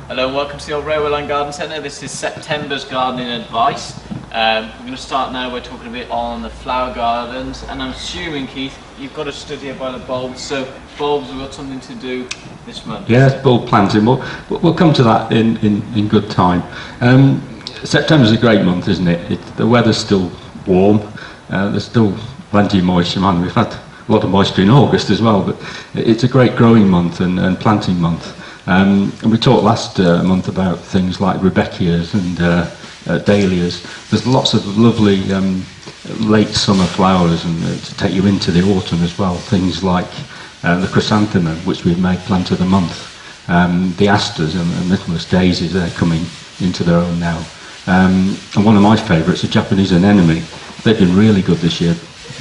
Hello and welcome to the Old Railway Line Garden Centre. This is September's gardening advice. We're going to start now by talking a bit on the flower gardens, and I'm assuming, Keith, you've got a study here by the bulbs, so bulbs have got something to do this month. Yes, bulb planting. We'll come to that in good time. September's a great month, isn't it? The weather's still warm, there's still plenty of moisture. Man, we've had a lot of moisture in August as well, but it's a great growing month and planting month. And we talked last month about things like Rebeckias and dahlias. There's lots of lovely late summer flowers and to take you into the autumn as well. Things like the chrysanthemum, which we've made plant of the month. The asters and Michaelmas daisies, they're coming into their own now. And one of my favourites, the Japanese anemone. They've been really good this year,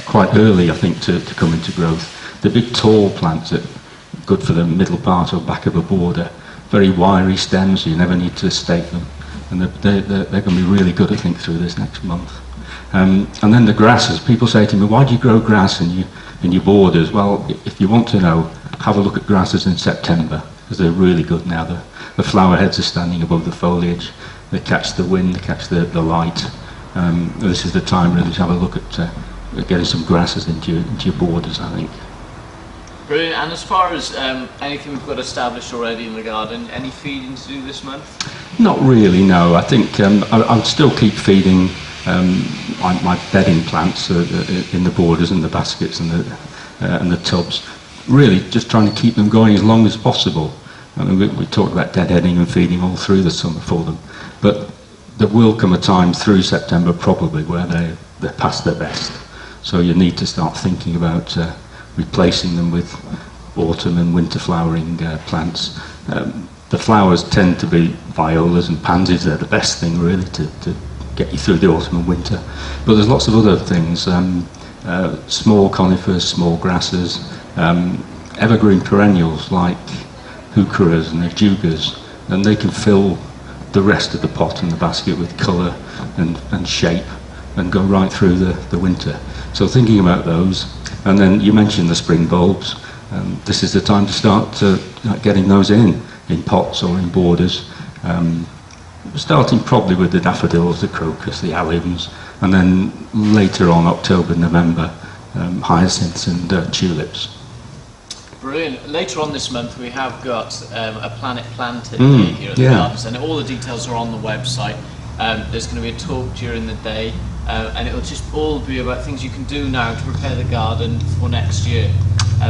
quite early I think to come into growth. The big tall plants that good for the middle part or back of a border, very wiry stems, so you never need to stake them, and they're going to be really good I think through this next month. And then the grasses. People say to me, why do you grow grass in your borders? Well, if you want to know, have a look at grasses in September, because they're really good now. The flower heads are standing above the foliage, they catch the wind, they catch the light. This is the time really to have a look at getting some grasses into your borders, I think. Brilliant. And as far as anything we've got established already in the garden, any feeding to do this month? Not really, no. I think I'll still keep feeding my bedding plants in the borders and the baskets and the tubs. Really just trying to keep them going as long as possible. I mean, we talked about deadheading and feeding all through the summer for them, but there will come a time through September probably where they're past their best. So you need to start thinking about replacing them with autumn and winter flowering plants. The flowers tend to be violas and pansies. They're the best thing really to get you through the autumn and winter. But there's lots of other things, small conifers, small grasses, evergreen perennials like heucheras and ajugas, and they can fill the rest of the pot and the basket with colour and shape and go right through the winter. So thinking about those. And then you mentioned the spring bulbs. This is the time to start getting those in pots or in borders. Starting probably with the daffodils, the crocus, the alliums, and then later on, October, November, hyacinths and tulips. Brilliant. Later on this month we have got a Planet Planted day here at the Gardens, and all the details are on the website. There's going to be a talk during the day. And it'll just all be about things you can do now to prepare the garden for next year.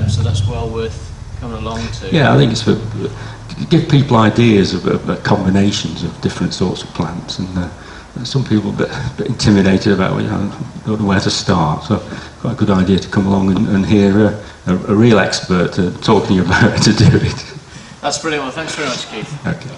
So that's well worth coming along to. Yeah, I think it's for give people ideas of combinations of different sorts of plants, and some people are a bit intimidated about don't know where to start. So quite a good idea to come along and hear a real expert talking about how to do it. That's brilliant. Well, thanks very much, Keith. Okay.